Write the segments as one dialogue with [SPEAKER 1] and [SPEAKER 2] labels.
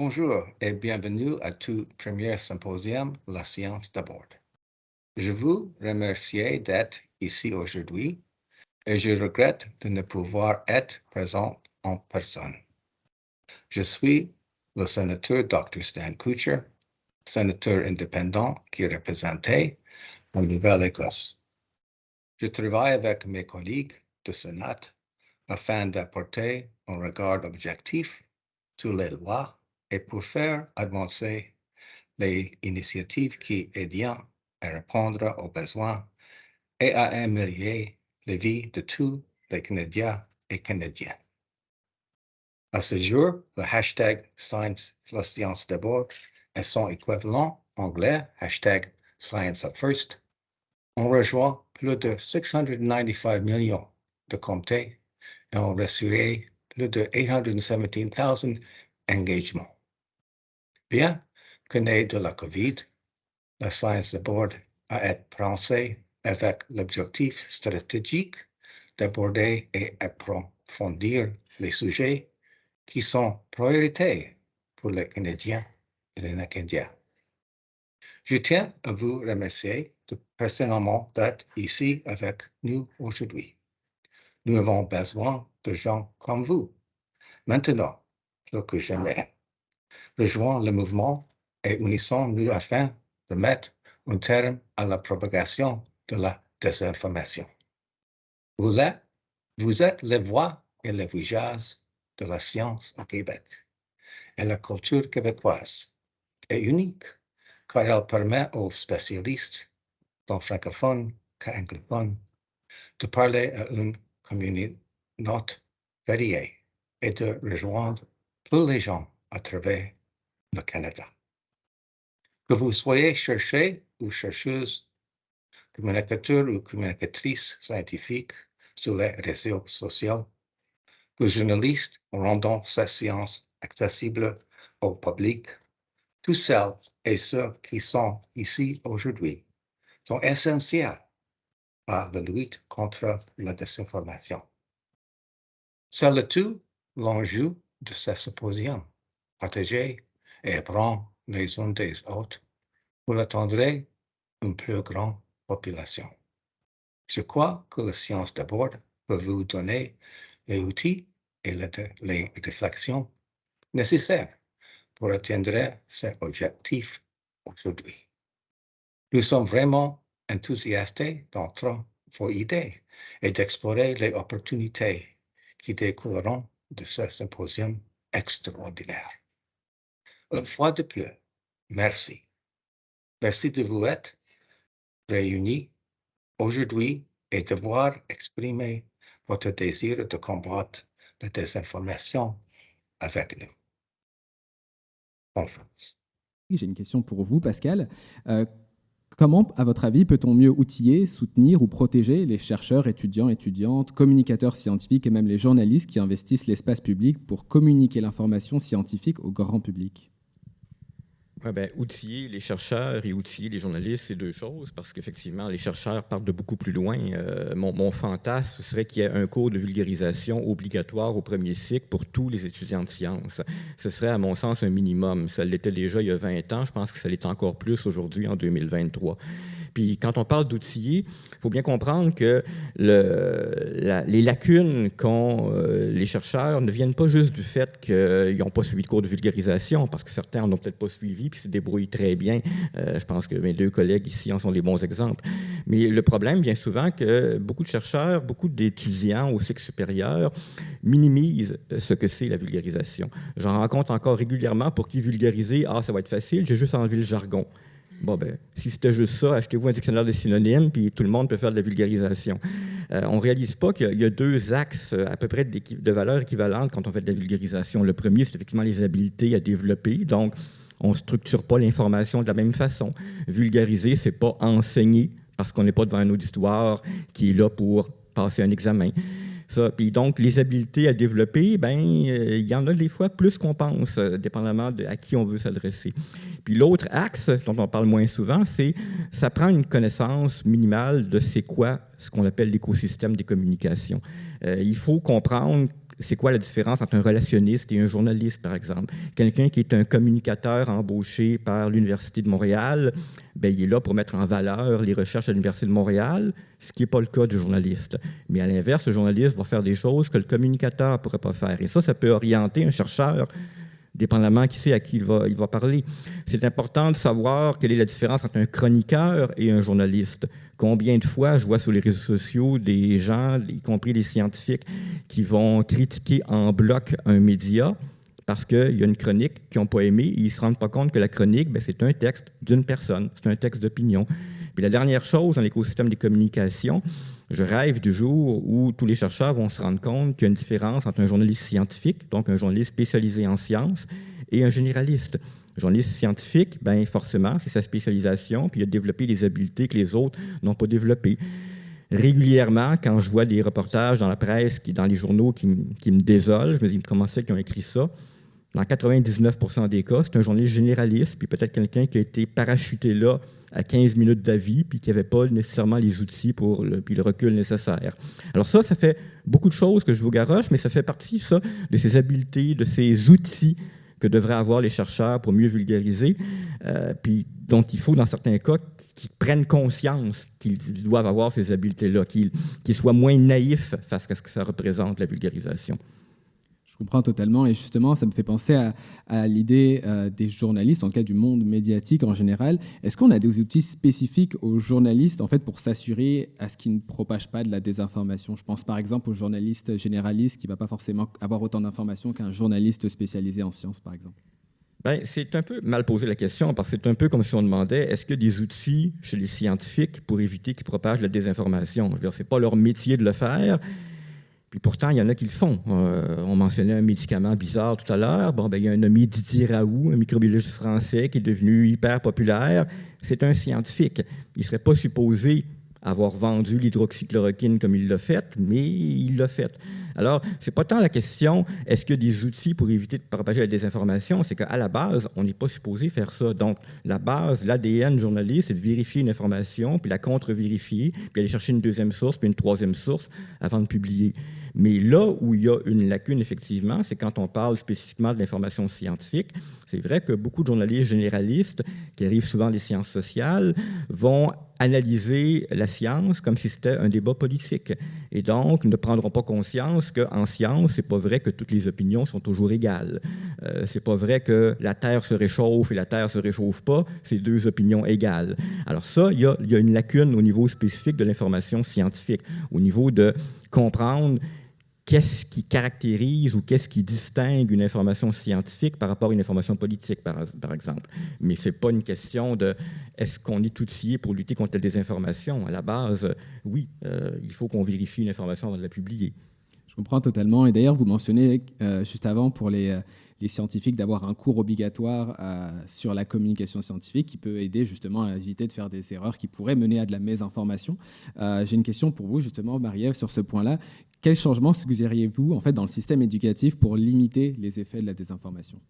[SPEAKER 1] Bonjour et bienvenue à tout premier symposium La science d'abord. Je vous remercie d'être ici aujourd'hui et je regrette de ne pouvoir être présent en personne. Je suis le sénateur Dr. Stan Kutcher, sénateur indépendant qui représentait la Nouvelle-Écosse. Je travaille avec mes collègues du Sénat afin d'apporter un regard objectif sur les lois et pour faire avancer les initiatives qui aident à répondre aux besoins et à améliorer la vie de tous les Canadiens et Canadiennes. À ce jour, le hashtag Science, la science d'abord et son équivalent anglais, hashtag Science at First, ont rejoint plus de 695 millions de comtés et ont reçu plus de 817,000 engagements. Bien que né de la COVID, la science d'abord a été pensée avec l'objectif stratégique d'aborder et approfondir les sujets qui sont prioritaires pour les Canadiens et les Canadiens. Je tiens à vous remercier personnellement d'être ici avec nous aujourd'hui. Nous avons besoin de gens comme vous. Maintenant, plus que jamais, rejoignons le mouvement et unissons-nous afin de mettre un terme à la propagation de la désinformation. Vous êtes les voix et les visages de la science au Québec. Et la culture québécoise est unique car elle permet aux spécialistes, tant francophones qu'anglophones, de parler à une communauté variée et de rejoindre tous les gens à travers le Canada. Que vous soyez chercheur ou chercheuse, communicateur ou communicatrice scientifique sur les réseaux sociaux, que journaliste rendant sa science accessible au public, tous celles et ceux qui sont ici aujourd'hui sont essentiels à la lutte contre la désinformation. C'est le tout l'enjeu de ce symposium, partager et apprendre les uns des autres pour atteindre une plus grande population. Je crois que la science d'abord peut vous donner les outils et les réflexions nécessaires pour atteindre ces objectifs aujourd'hui. Nous sommes vraiment enthousiastes d'entendre vos idées et d'explorer les opportunités qui découleront de ce symposium extraordinaire. Une fois de plus, merci. Merci de vous être réunis aujourd'hui et d'avoir exprimé votre désir de combattre la désinformation avec nous. Bonne chance.
[SPEAKER 2] J'ai une question pour vous, Pascal. Comment, à votre avis, peut-on mieux outiller, soutenir ou protéger les chercheurs, étudiants, étudiantes, communicateurs scientifiques et même les journalistes qui investissent l'espace public pour communiquer l'information scientifique au grand public?
[SPEAKER 3] Outiller les chercheurs et outiller les journalistes, c'est deux choses, parce qu'effectivement, les chercheurs partent de beaucoup plus loin. Mon fantasme, ce serait qu'il y ait un cours de vulgarisation obligatoire au premier cycle pour tous les étudiants de sciences. Ce serait, à mon sens, un minimum. Ça l'était déjà il y a 20 ans, je pense que ça l'est encore plus aujourd'hui, en 2023. Puis quand on parle d'outiller, il faut bien comprendre que les lacunes qu'ont les chercheurs ne viennent pas juste du fait qu'ils n'ont pas suivi de cours de vulgarisation, parce que certains n'en ont peut-être pas suivi puis se débrouillent très bien. Je pense que mes deux collègues ici en sont des bons exemples. Mais le problème vient souvent que beaucoup de chercheurs, beaucoup d'étudiants au cycle supérieur minimisent ce que c'est la vulgarisation. J'en rencontre encore régulièrement pour qui vulgariser, ça va être facile, j'ai juste enlevé le jargon. Si c'était juste ça, achetez-vous un dictionnaire de synonymes, puis tout le monde peut faire de la vulgarisation. On ne réalise pas qu'il y a deux axes à peu près de valeur équivalente quand on fait de la vulgarisation. Le premier, c'est effectivement les habiletés à développer. Donc, on ne structure pas l'information de la même façon. Vulgariser, ce n'est pas enseigner, parce qu'on n'est pas devant un auditoire qui est là pour passer un examen. Puis donc, les habiletés à développer, il y en a des fois plus qu'on pense, dépendamment à qui on veut s'adresser. Puis l'autre axe, dont on parle moins souvent, c'est ça prend une connaissance minimale de c'est quoi ce qu'on appelle l'écosystème des communications. Il faut comprendre c'est quoi la différence entre un relationniste et un journaliste, par exemple? Quelqu'un qui est un communicateur embauché par l'Université de Montréal, bien, il est là pour mettre en valeur les recherches à l'Université de Montréal, ce qui n'est pas le cas du journaliste. Mais à l'inverse, le journaliste va faire des choses que le communicateur ne pourrait pas faire. Et ça peut orienter un chercheur dépendamment qui sait à qui il va parler. C'est important de savoir quelle est la différence entre un chroniqueur et un journaliste. Combien de fois je vois sur les réseaux sociaux des gens, y compris des scientifiques, qui vont critiquer en bloc un média parce qu'il y a une chronique qu'ils n'ont pas aimée et ils ne se rendent pas compte que la chronique, bien, c'est un texte d'une personne, c'est un texte d'opinion. Puis la dernière chose dans l'écosystème des communications, je rêve du jour où tous les chercheurs vont se rendre compte qu'il y a une différence entre un journaliste scientifique, donc un journaliste spécialisé en sciences, et un généraliste. Un journaliste scientifique, bien forcément, c'est sa spécialisation, puis il a développé des habiletés que les autres n'ont pas développées. Régulièrement, quand je vois des reportages dans la presse, dans les journaux qui me désolent, je me dis comment c'est qu'ils ont écrit ça. Dans 99% des cas, c'est un journaliste généraliste, puis peut-être quelqu'un qui a été parachuté là à 15 minutes d'avis, puis qui n'avait pas nécessairement les outils puis le recul nécessaire. Alors ça fait beaucoup de choses que je vous garoche, mais ça fait partie, ça, de ces habiletés, de ces outils que devraient avoir les chercheurs pour mieux vulgariser, puis dont il faut, dans certains cas, qu'ils prennent conscience qu'ils doivent avoir ces habiletés-là, qu'ils soient moins naïfs face à ce que ça représente, la vulgarisation.
[SPEAKER 2] Je comprends totalement, et justement, ça me fait penser à l'idée des journalistes, en tout cas du monde médiatique en général. Est-ce qu'on a des outils spécifiques aux journalistes, en fait, pour s'assurer à ce qu'ils ne propagent pas de la désinformation? Je pense par exemple au journaliste généraliste qui ne va pas forcément avoir autant d'informations qu'un journaliste spécialisé en sciences, par exemple.
[SPEAKER 3] Bien, c'est un peu mal posé la question, parce que c'est un peu comme si on demandait est-ce qu'il y a des outils chez les scientifiques pour éviter qu'ils propagent la désinformation? Je veux dire, ce n'est pas leur métier de le faire. Puis pourtant, il y en a qui le font. On mentionnait un médicament bizarre tout à l'heure. Bon, ben, il y a un nommé Didier Raoult, un microbiologiste français qui est devenu hyper populaire. C'est un scientifique. Il ne serait pas supposé avoir vendu l'hydroxychloroquine comme il l'a fait, mais il l'a fait. Alors, ce n'est pas tant la question, est-ce qu'il y a des outils pour éviter de propager la désinformation, c'est qu'à la base, on n'est pas supposé faire ça. Donc, la base, l'ADN du journaliste, c'est de vérifier une information, puis la contre-vérifier, puis aller chercher une deuxième source, puis une troisième source avant de publier. Mais là où il y a une lacune, effectivement, c'est quand on parle spécifiquement de l'information scientifique. C'est vrai que beaucoup de journalistes généralistes, qui arrivent souvent des sciences sociales, vont analyser la science comme si c'était un débat politique. Et donc, ne prendront pas conscience qu'en science, c'est pas vrai que toutes les opinions sont toujours égales. C'est pas vrai que la Terre se réchauffe et la Terre se réchauffe pas, c'est deux opinions égales. Alors ça, il y a une lacune au niveau spécifique de l'information scientifique, au niveau de comprendre qu'est-ce qui caractérise ou qu'est-ce qui distingue une information scientifique par rapport à une information politique, par exemple. Mais ce n'est pas une question de est-ce qu'on est outillé pour lutter contre la désinformation. À la base, oui, il faut qu'on vérifie une information avant de la publier.
[SPEAKER 2] Je comprends totalement. Et d'ailleurs, vous mentionnez juste avant pour les scientifiques d'avoir un cours obligatoire sur la communication scientifique qui peut aider justement à éviter de faire des erreurs qui pourraient mener à de la mésinformation. J'ai une question pour vous justement, Marie-Ève, sur ce point-là. Quel changement suggériez-vous en fait, dans le système éducatif pour limiter les effets de la désinformation?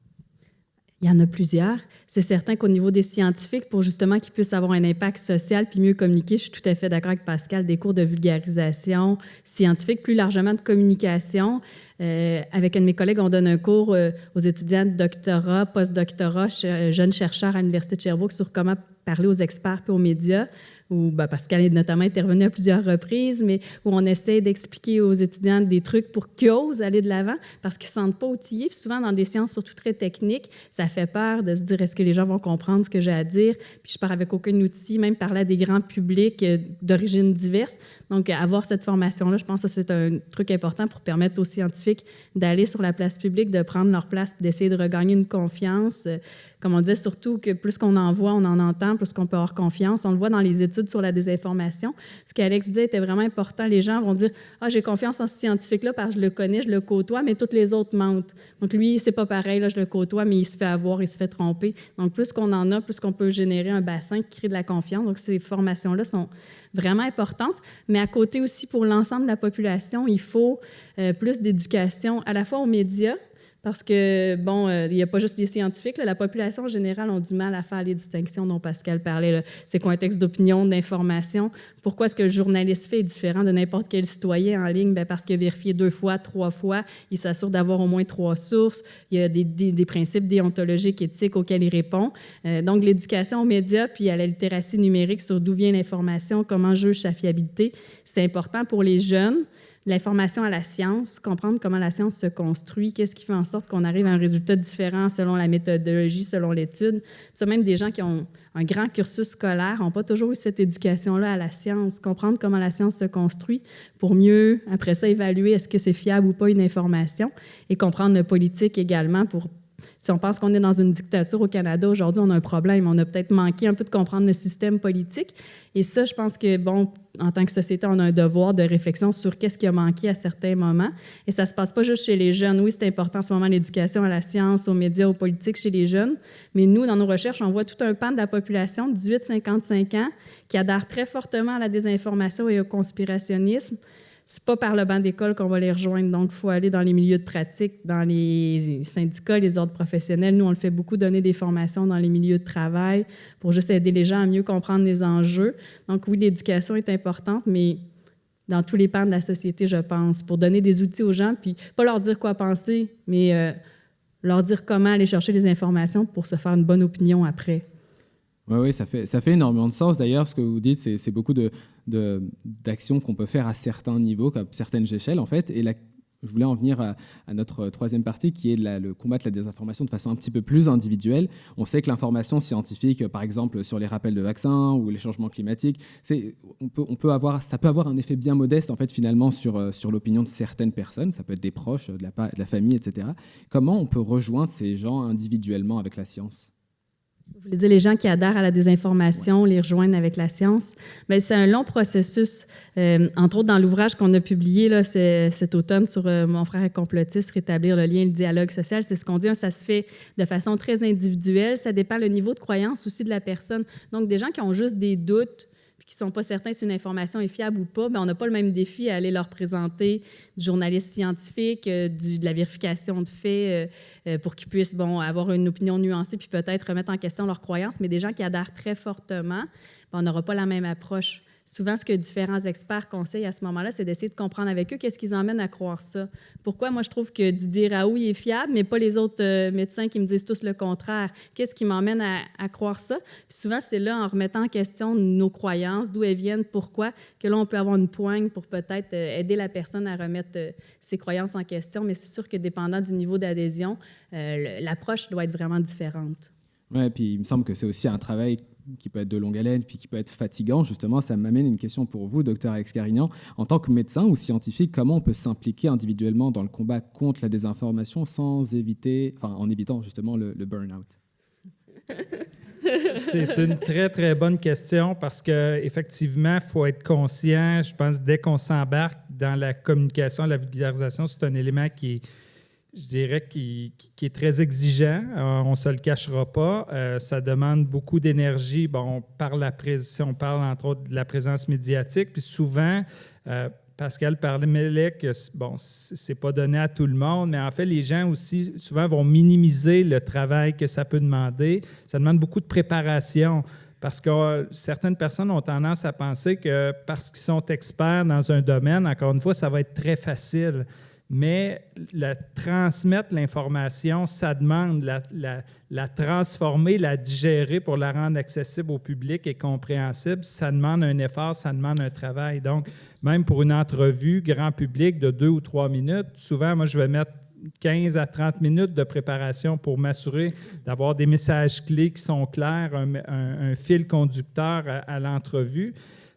[SPEAKER 4] Il y en a plusieurs. C'est certain qu'au niveau des scientifiques, pour justement qu'ils puissent avoir un impact social puis mieux communiquer, je suis tout à fait d'accord avec Pascal, des cours de vulgarisation scientifique, plus largement de communication. Avec un de mes collègues, on donne un cours aux étudiants de doctorat, post-doctorat, jeunes chercheurs à l'Université de Sherbrooke sur comment parler aux experts et aux médias, où Pascal est notamment intervenu à plusieurs reprises, mais où on essaie d'expliquer aux étudiants des trucs pour qu'ils osent aller de l'avant parce qu'ils ne se sentent pas outillés. Puis souvent, dans des sciences surtout très techniques, ça fait peur de se dire est-ce que les gens vont comprendre ce que j'ai à dire? Puis je pars avec aucun outil, même parler à des grands publics d'origines diverses. Donc, avoir cette formation-là, je pense que c'est un truc important pour permettre aux scientifiques d'aller sur la place publique, de prendre leur place, puis d'essayer de regagner une confiance. Comme on disait, surtout que plus qu'on en voit, on en entend, plus qu'on peut avoir confiance. On le voit dans les études sur la désinformation. Ce qu'Alex disait était vraiment important. Les gens vont dire « Ah, j'ai confiance en ce scientifique-là parce que je le connais, je le côtoie, mais toutes les autres mentent. Donc, lui, c'est pas pareil, là, je le côtoie, mais il se fait avoir, il se fait tromper. » Donc, plus qu'on en a, plus qu'on peut générer un bassin qui crée de la confiance. Donc, ces formations-là sont vraiment importantes. Mais à côté aussi, pour l'ensemble de la population, il faut plus d'éducation à la fois aux médias, Parce que, bon, il n'y a pas juste les scientifiques. Là, la population en général ont du mal à faire les distinctions dont Pascal parlait. Là. C'est quoi un texte d'opinion, d'information? Pourquoi est-ce que le journaliste fait est différent de n'importe quel citoyen en ligne? Bien, parce qu'il a vérifié 2 fois, 3 fois. Il s'assure d'avoir au moins 3 sources. Il y a des principes déontologiques, éthiques auxquels il répond. Donc, l'éducation aux médias puis à la littératie numérique sur d'où vient l'information, comment juge sa fiabilité, c'est important pour les jeunes. L'information à la science, comprendre comment la science se construit, qu'est-ce qui fait en sorte qu'on arrive à un résultat différent selon la méthodologie, selon l'étude. Ça, même des gens qui ont un grand cursus scolaire n'ont pas toujours eu cette éducation-là à la science. Comprendre comment la science se construit pour mieux, après ça, évaluer est-ce que c'est fiable ou pas une information et comprendre le politique également pour... Si on pense qu'on est dans une dictature au Canada, aujourd'hui, on a un problème. On a peut-être manqué un peu de comprendre le système politique. Et ça, je pense que, bon, en tant que société, on a un devoir de réflexion sur qu'est-ce qui a manqué à certains moments. Et ça ne se passe pas juste chez les jeunes. Oui, c'est important en ce moment, l'éducation à la science, aux médias, aux politiques chez les jeunes. Mais nous, dans nos recherches, on voit tout un pan de la population, 18-55 ans, qui adhère très fortement à la désinformation et au conspirationnisme. C'est pas par le banc d'école qu'on va les rejoindre. Donc, il faut aller dans les milieux de pratique, dans les syndicats, les ordres professionnels. Nous, on le fait beaucoup, donner des formations dans les milieux de travail pour juste aider les gens à mieux comprendre les enjeux. Donc, oui, l'éducation est importante, mais dans tous les pans de la société, je pense, pour donner des outils aux gens, puis pas leur dire quoi penser, mais leur dire comment aller chercher les informations pour se faire une bonne opinion après.
[SPEAKER 2] Oui, ça fait énormément de sens. D'ailleurs, ce que vous dites, c'est beaucoup d'actions qu'on peut faire à certains niveaux, à certaines échelles, en fait. Et je voulais en venir à notre troisième partie, qui est le combattre la désinformation de façon un petit peu plus individuelle. On sait que l'information scientifique, par exemple, sur les rappels de vaccins ou les changements climatiques, ça peut avoir un effet bien modeste, en fait, finalement, sur l'opinion de certaines personnes. Ça peut être des proches, de la famille, etc. Comment on peut rejoindre ces gens individuellement avec la science ?
[SPEAKER 4] Vous voulez dire les gens qui adhèrent à la désinformation, les rejoignent avec la science? Bien, c'est un long processus. Entre autres, dans l'ouvrage qu'on a publié là, cet automne sur Mon frère est complotiste, rétablir le lien et le dialogue social, c'est ce qu'on dit, ça se fait de façon très individuelle. Ça dépend le niveau de croyance aussi de la personne. Donc, des gens qui ont juste des doutes qui ne sont pas certains si une information est fiable ou pas, bien, on n'a pas le même défi à aller leur présenter du journaliste scientifique, de la vérification de faits pour qu'ils puissent avoir une opinion nuancée puis peut-être remettre en question leurs croyances. Mais des gens qui adhèrent très fortement, bien, on n'aura pas la même approche. Souvent, ce que différents experts conseillent à ce moment-là, c'est d'essayer de comprendre avec eux qu'est-ce qu'ils emmènent à croire ça. Pourquoi moi, je trouve que Didier Raoult est fiable, mais pas les autres médecins qui me disent tous le contraire. Qu'est-ce qui m'emmène à croire ça? Puis souvent, c'est là, en remettant en question nos croyances, d'où elles viennent, pourquoi, que là, on peut avoir une poigne pour peut-être aider la personne à remettre ses croyances en question. Mais c'est sûr que dépendant du niveau d'adhésion, l'approche doit être vraiment différente.
[SPEAKER 2] Oui, puis il me semble que c'est aussi un travail qui peut être de longue haleine, puis qui peut être fatigant. Justement, ça m'amène une question pour vous, docteur Alex Carignan. En tant que médecin ou scientifique, comment on peut s'impliquer individuellement dans le combat contre la désinformation en évitant justement le burn-out?
[SPEAKER 5] C'est une très, très bonne question parce qu'effectivement, il faut être conscient, je pense, dès qu'on s'embarque dans la communication, la vulgarisation, c'est un élément qui est, je dirais, qui est très exigeant. On ne se le cachera pas. Ça demande beaucoup d'énergie. Bon, si on parle, entre autres, de la présence médiatique, puis souvent, Pascal parlait que, bon, ce n'est pas donné à tout le monde, mais en fait, les gens aussi, souvent, vont minimiser le travail que ça peut demander. Ça demande beaucoup de préparation. Parce que certaines personnes ont tendance à penser que parce qu'ils sont experts dans un domaine, encore une fois, ça va être très facile. Mais transmettre l'information, ça demande la transformer, la digérer pour la rendre accessible au public et compréhensible. Ça demande un effort, ça demande un travail. Donc, même pour une entrevue grand public de 2 ou 3 minutes, souvent, moi, je vais mettre 15 à 30 minutes de préparation pour m'assurer d'avoir des messages clés qui sont clairs, un fil conducteur à l'entrevue.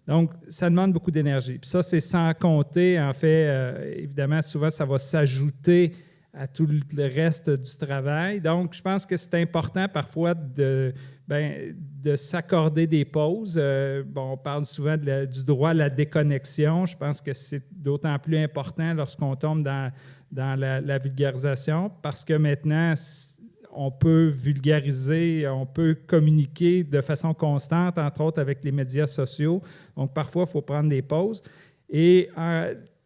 [SPEAKER 5] Donc, ça demande beaucoup d'énergie. Puis ça, c'est sans compter, en fait, évidemment, souvent, ça va s'ajouter à tout le reste du travail. Donc, je pense que c'est important parfois de s'accorder des pauses. On parle souvent du droit à la déconnexion. Je pense que c'est d'autant plus important lorsqu'on tombe dans la vulgarisation parce que maintenant, on peut vulgariser, on peut communiquer de façon constante, entre autres avec les médias sociaux. Donc, parfois, il faut prendre des pauses. Et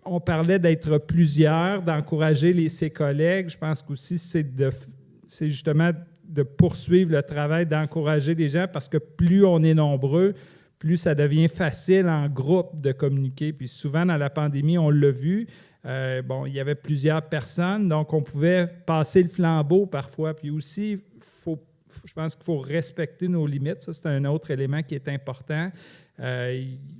[SPEAKER 5] on parlait d'être plusieurs, d'encourager ses collègues. Je pense qu'aussi, c'est justement de poursuivre le travail, d'encourager les gens, parce que plus on est nombreux, plus ça devient facile en groupe de communiquer. Puis souvent, dans la pandémie, on l'a vu, il y avait plusieurs personnes, donc on pouvait passer le flambeau parfois. Puis aussi, je pense qu'il faut respecter nos limites. Ça, c'est un autre élément qui est important.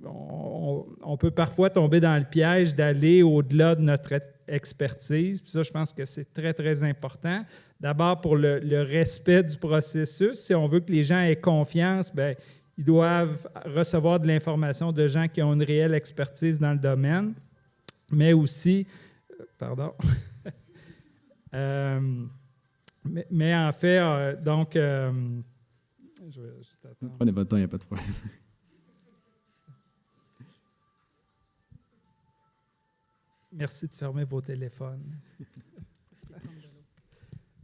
[SPEAKER 5] On peut parfois tomber dans le piège d'aller au-delà de notre expertise. Puis ça, je pense que c'est très, très important. D'abord, pour le respect du processus. Si on veut que les gens aient confiance, bien, ils doivent recevoir de l'information de gens qui ont une réelle expertise dans le domaine, mais aussi, mais en fait, je vais juste attendre.
[SPEAKER 2] Prenez votre temps, il n'y a pas de problème.
[SPEAKER 5] Merci de fermer vos téléphones.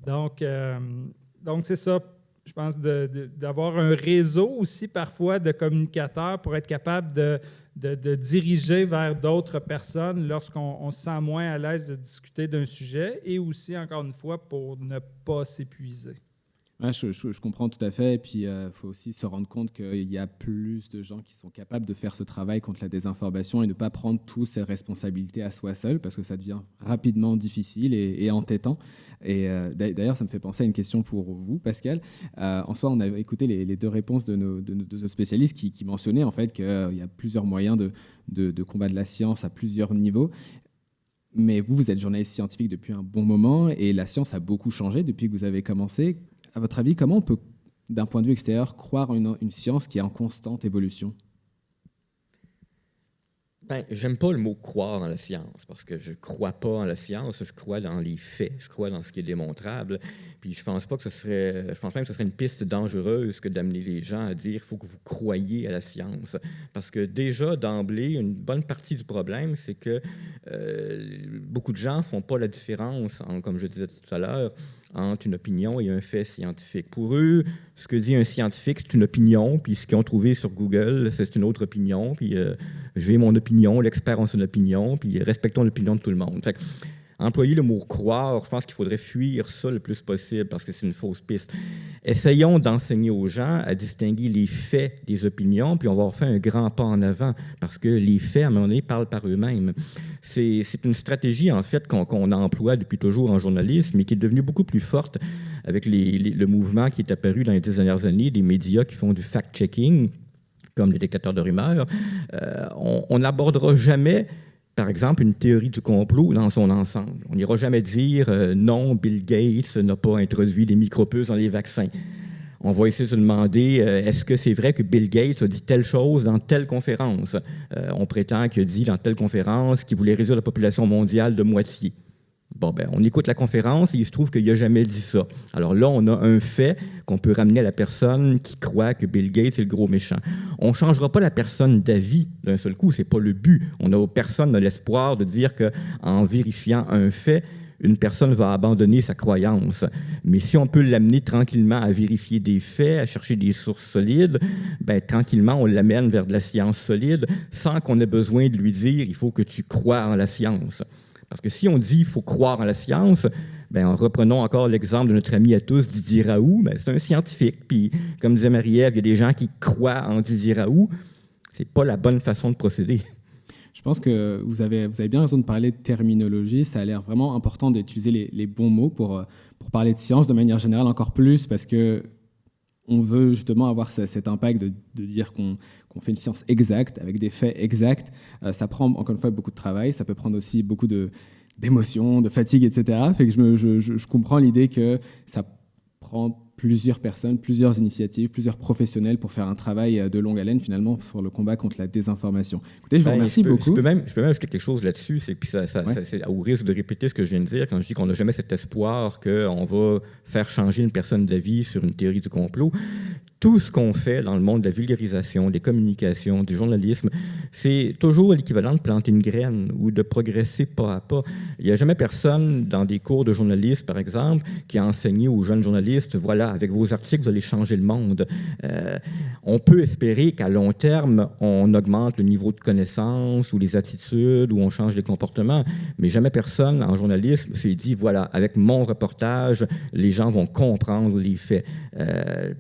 [SPEAKER 5] Donc c'est ça. Je pense d'avoir un réseau aussi parfois de communicateurs pour être capable de diriger vers d'autres personnes lorsqu'on se sent moins à l'aise de discuter d'un sujet et aussi, encore une fois, pour ne pas s'épuiser.
[SPEAKER 2] Ouais, je comprends tout à fait. Et puis, il faut aussi se rendre compte qu'il y a plus de gens qui sont capables de faire ce travail contre la désinformation et ne pas prendre toutes ces responsabilités à soi seul, parce que ça devient rapidement difficile et entêtant. Et d'ailleurs, ça me fait penser à une question pour vous, Pascal. En soi, on a écouté les deux réponses de nos spécialistes qui mentionnaient en fait qu'il y a plusieurs moyens de combattre la science à plusieurs niveaux. Mais vous êtes journaliste scientifique depuis un bon moment et la science a beaucoup changé depuis que vous avez commencé. À votre avis, comment on peut, d'un point de vue extérieur, croire une science qui est en constante évolution?
[SPEAKER 3] J'aime pas le mot « croire » dans la science, parce que je crois pas en la science, je crois dans les faits, je crois dans ce qui est démontrable. Puis je pense même que ce serait une piste dangereuse que d'amener les gens à dire « il faut que vous croyiez à la science ». Parce que déjà, d'emblée, une bonne partie du problème, c'est que beaucoup de gens font pas la différence, comme je disais tout à l'heure, entre une opinion et un fait scientifique. Pour eux, ce que dit un scientifique, c'est une opinion, puis ce qu'ils ont trouvé sur Google, c'est une autre opinion, puis j'ai mon opinion, l'expert a son opinion, puis respectons l'opinion de tout le monde. Fait que, employer le mot « croire », je pense qu'il faudrait fuir ça le plus possible parce que c'est une fausse piste. Essayons d'enseigner aux gens à distinguer les faits des opinions, puis on va faire un grand pas en avant parce que les faits, à un moment donné, parlent par eux-mêmes. C'est une stratégie, en fait, qu'on emploie depuis toujours en journalisme et qui est devenue beaucoup plus forte avec le mouvement qui est apparu dans les 10 dernières années, des médias qui font du fact-checking, comme les détecteurs de rumeurs. On n'abordera jamais, par exemple, une théorie du complot dans son ensemble. On n'ira jamais dire non, Bill Gates n'a pas introduit des micropuces dans les vaccins. On va essayer de se demander est-ce que c'est vrai que Bill Gates a dit telle chose dans telle conférence? On prétend qu'il a dit dans telle conférence qu'il voulait réduire la population mondiale de moitié. Bon, on écoute la conférence et il se trouve qu'il n'a jamais dit ça. Alors là, on a un fait qu'on peut ramener à la personne qui croit que Bill Gates est le gros méchant. On ne changera pas la personne d'avis d'un seul coup, ce n'est pas le but. Personne n'a l'espoir de dire qu'en vérifiant un fait, une personne va abandonner sa croyance. Mais si on peut l'amener tranquillement à vérifier des faits, à chercher des sources solides, tranquillement, on l'amène vers de la science solide sans qu'on ait besoin de lui dire « il faut que tu crois en la science ». Parce que si on dit qu'il faut croire en la science, reprenons encore l'exemple de notre ami à tous, Didier Raoult, c'est un scientifique. Puis, comme disait Marie-Ève, il y a des gens qui croient en Didier Raoult. Ce n'est pas la bonne façon de procéder.
[SPEAKER 2] Je pense que vous avez bien raison de parler de terminologie. Ça a l'air vraiment important d'utiliser les bons mots pour parler de science de manière générale encore plus, parce qu'on veut justement avoir cet impact de dire qu'on fait une science exacte, avec des faits exacts. Ça prend encore une fois beaucoup de travail, ça peut prendre aussi beaucoup d'émotions, de fatigue, etc. Fait que je comprends l'idée que ça prend plusieurs personnes, plusieurs initiatives, plusieurs professionnels pour faire un travail de longue haleine finalement pour le combat contre la désinformation. Écoutez, je vous remercie beaucoup.
[SPEAKER 3] Je peux même ajouter quelque chose là-dessus, c'est au risque de répéter ce que je viens de dire quand je dis qu'on n'a jamais cet espoir qu'on va faire changer une personne d'avis sur une théorie du complot. tout ce qu'on fait dans le monde de la vulgarisation, des communications, du journalisme, c'est toujours l'équivalent de planter une graine ou de progresser pas à pas. Il n'y a jamais personne dans des cours de journalisme, par exemple, qui a enseigné aux jeunes journalistes, voilà, avec vos articles, vous allez changer le monde. On peut espérer qu'à long terme, on augmente le niveau de connaissance ou les attitudes ou on change les comportements, mais jamais personne en journalisme s'est dit, voilà, avec mon reportage, les gens vont comprendre les faits.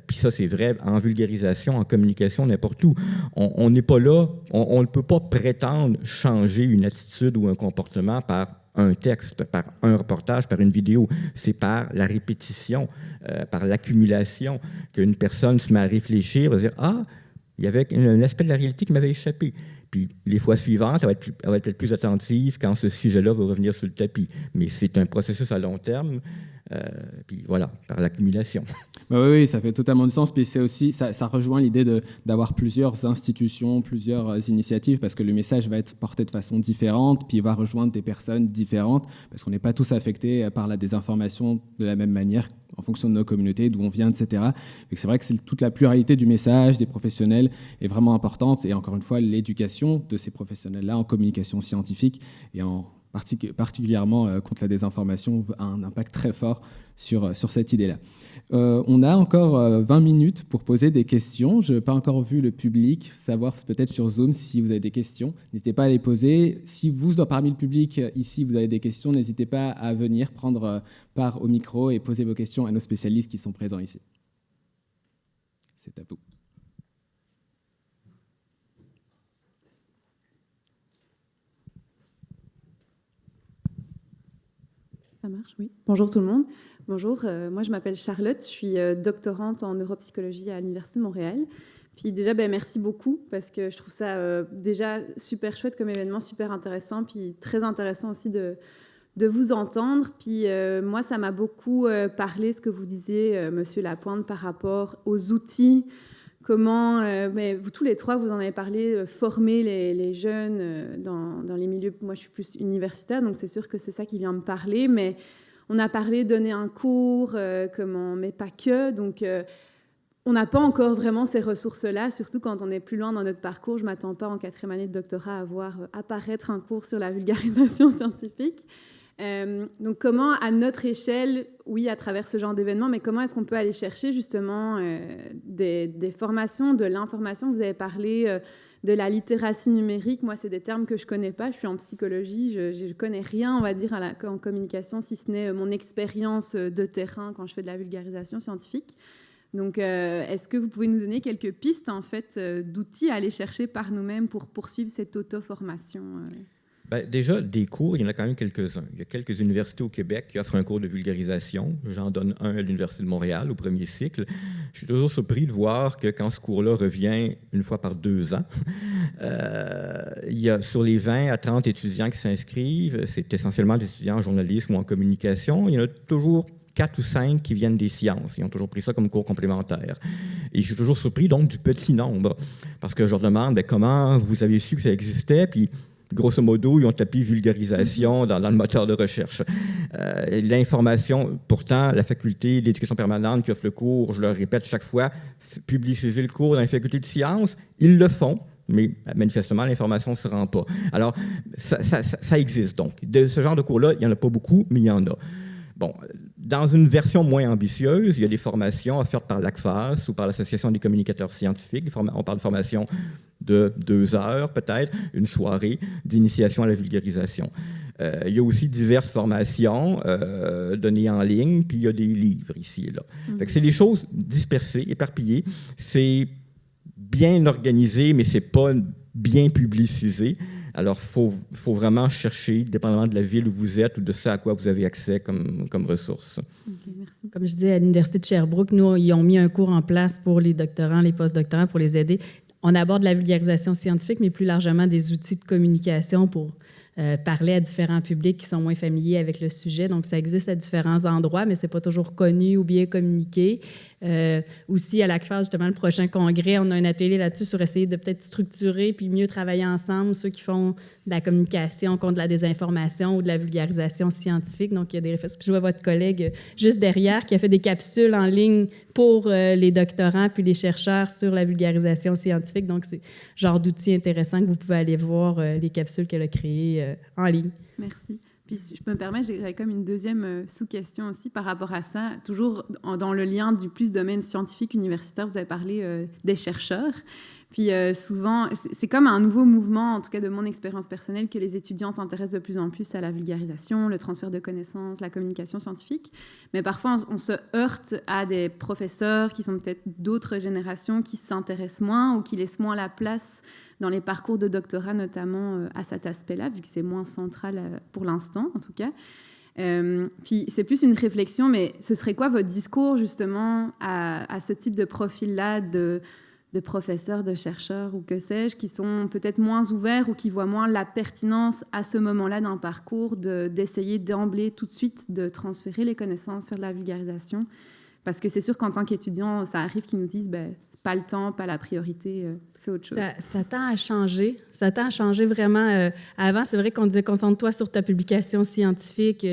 [SPEAKER 3] Puis ça, c'est vrai en vulgarisation, en communication, n'importe où. On n'est pas là, on ne peut pas prétendre changer une attitude ou un comportement par un texte, par un reportage, par une vidéo. C'est par la répétition, par l'accumulation qu'une personne se met à réfléchir, va dire « Ah, il y avait un aspect de la réalité qui m'avait échappé. » Puis les fois suivantes, elle va être peut-être plus attentive quand ce sujet-là va revenir sur le tapis. Mais c'est un processus à long terme, puis voilà, par l'accumulation.
[SPEAKER 2] Bah oui, ça fait totalement du sens. Puis c'est aussi, ça rejoint l'idée d'avoir plusieurs institutions, plusieurs initiatives, parce que le message va être porté de façon différente, puis il va rejoindre des personnes différentes, parce qu'on n'est pas tous affectés par la désinformation de la même manière en fonction de nos communautés, d'où on vient, etc. Et c'est vrai que toute la pluralité du message des professionnels est vraiment importante. Et encore une fois, l'éducation de ces professionnels-là en communication scientifique et particulièrement contre la désinformation a un impact très fort sur cette idée-là. On a encore 20 minutes pour poser des questions. Je n'ai pas encore vu le public, savoir peut-être sur Zoom si vous avez des questions. N'hésitez pas à les poser. Si vous, parmi le public ici, vous avez des questions, n'hésitez pas à venir prendre part au micro et poser vos questions à nos spécialistes qui sont présents ici. C'est à vous.
[SPEAKER 6] Ça marche, oui. Bonjour tout le monde. Bonjour, moi je m'appelle Charlotte, je suis doctorante en neuropsychologie à l'Université de Montréal. Puis déjà, merci beaucoup parce que je trouve ça déjà super chouette comme événement, super intéressant, puis très intéressant aussi de vous entendre. Puis moi, ça m'a beaucoup parlé ce que vous disiez, Monsieur Lapointe, par rapport aux outils. Comment, vous tous les trois, vous en avez parlé, former les jeunes dans les milieux. Moi, je suis plus universitaire, donc c'est sûr que c'est ça qui vient me parler. Mais on a parlé de donner un cours, mais pas que. Donc, on n'a pas encore vraiment ces ressources-là, surtout quand on est plus loin dans notre parcours. Je ne m'attends pas en 4e année de doctorat à voir apparaître un cours sur la vulgarisation scientifique. Donc, comment, à notre échelle, oui, à travers ce genre d'événements, mais comment est-ce qu'on peut aller chercher justement des formations, de l'information? Vous avez parlé de la littératie numérique. Moi, c'est des termes que je ne connais pas. Je suis en psychologie. Je ne connais rien, on va dire, en communication, si ce n'est mon expérience de terrain quand je fais de la vulgarisation scientifique. Donc, est-ce que vous pouvez nous donner quelques pistes, en fait, d'outils à aller chercher par nous-mêmes pour poursuivre cette auto-formation
[SPEAKER 3] Déjà, des cours, il y en a quand même quelques-uns. Il y a quelques universités au Québec qui offrent un cours de vulgarisation. J'en donne un à l'Université de Montréal au premier cycle. Je suis toujours surpris de voir que quand ce cours-là revient une fois par 2 ans, il y a sur les 20 à 30 étudiants qui s'inscrivent, c'est essentiellement des étudiants en journalisme ou en communication, il y en a toujours 4 ou 5 qui viennent des sciences. Ils ont toujours pris ça comme cours complémentaire. Et je suis toujours surpris donc du petit nombre, parce que je leur demande comment vous avez su que ça existait, puis grosso modo, ils ont tapé vulgarisation dans le moteur de recherche. L'information, pourtant, la faculté d'éducation permanente qui offre le cours, je leur répète chaque fois, publiciser le cours dans la faculté de sciences, ils le font, mais manifestement, l'information ne se rend pas. Alors, ça existe donc. De ce genre de cours-là, il n'y en a pas beaucoup, mais il y en a. Bon, dans une version moins ambitieuse, il y a des formations offertes par l'ACFAS ou par l'Association des communicateurs scientifiques. On parle de formation de 2 heures, peut-être, une soirée d'initiation à la vulgarisation. Il y a aussi diverses formations données en ligne, puis il y a des livres ici et là. Fait que c'est des choses dispersées, éparpillées. C'est bien organisé, mais ce n'est pas bien publicisé. Alors, il faut vraiment chercher, dépendamment de la ville où vous êtes ou de ce à quoi vous avez accès comme ressources.
[SPEAKER 6] Okay, merci.
[SPEAKER 4] Comme je disais, à l'Université de Sherbrooke, nous, ils ont mis un cours en place pour les doctorants, les postdoctorants, pour les aider. On aborde la vulgarisation scientifique, mais plus largement des outils de communication pour parler à différents publics qui sont moins familiers avec le sujet. Donc, ça existe à différents endroits, mais ce n'est pas toujours connu ou bien communiqué. Aussi, à l'ACFAS, justement, le prochain congrès, on a un atelier là-dessus sur essayer de peut-être structurer puis mieux travailler ensemble, ceux qui font de la communication contre la désinformation ou de la vulgarisation scientifique. Donc, il y a des réflexions. Je vois votre collègue juste derrière qui a fait des capsules en ligne pour les doctorants puis les chercheurs sur la vulgarisation scientifique. Donc, c'est le genre d'outil intéressant que vous pouvez aller voir les capsules qu'elle a créées en ligne.
[SPEAKER 6] Merci. Puis, si je peux me permettre, j'aurais comme une deuxième sous-question aussi par rapport à ça. Toujours dans le lien du plus domaine scientifique universitaire, vous avez parlé des chercheurs. Puis souvent, c'est comme un nouveau mouvement, en tout cas de mon expérience personnelle, que les étudiants s'intéressent de plus en plus à la vulgarisation, le transfert de connaissances, la communication scientifique. Mais parfois, on se heurte à des professeurs qui sont peut-être d'autres générations qui s'intéressent moins ou qui laissent moins la place dans les parcours de doctorat, notamment à cet aspect-là, vu que c'est moins central pour l'instant, en tout cas. Puis c'est plus une réflexion, mais ce serait quoi votre discours, justement, à ce type de profil-là de professeurs, de chercheurs ou que sais-je, qui sont peut-être moins ouverts ou qui voient moins la pertinence à ce moment-là d'un parcours d'essayer d'emblée, tout de suite, de transférer les connaissances sur la vulgarisation? Parce que c'est sûr qu'en tant qu'étudiant, ça arrive qu'ils nous disent pas le temps, pas la priorité, fais autre chose.
[SPEAKER 4] Ça tend à changer. Ça tend à changer vraiment. Avant, c'est vrai qu'on disait concentre-toi sur ta publication scientifique,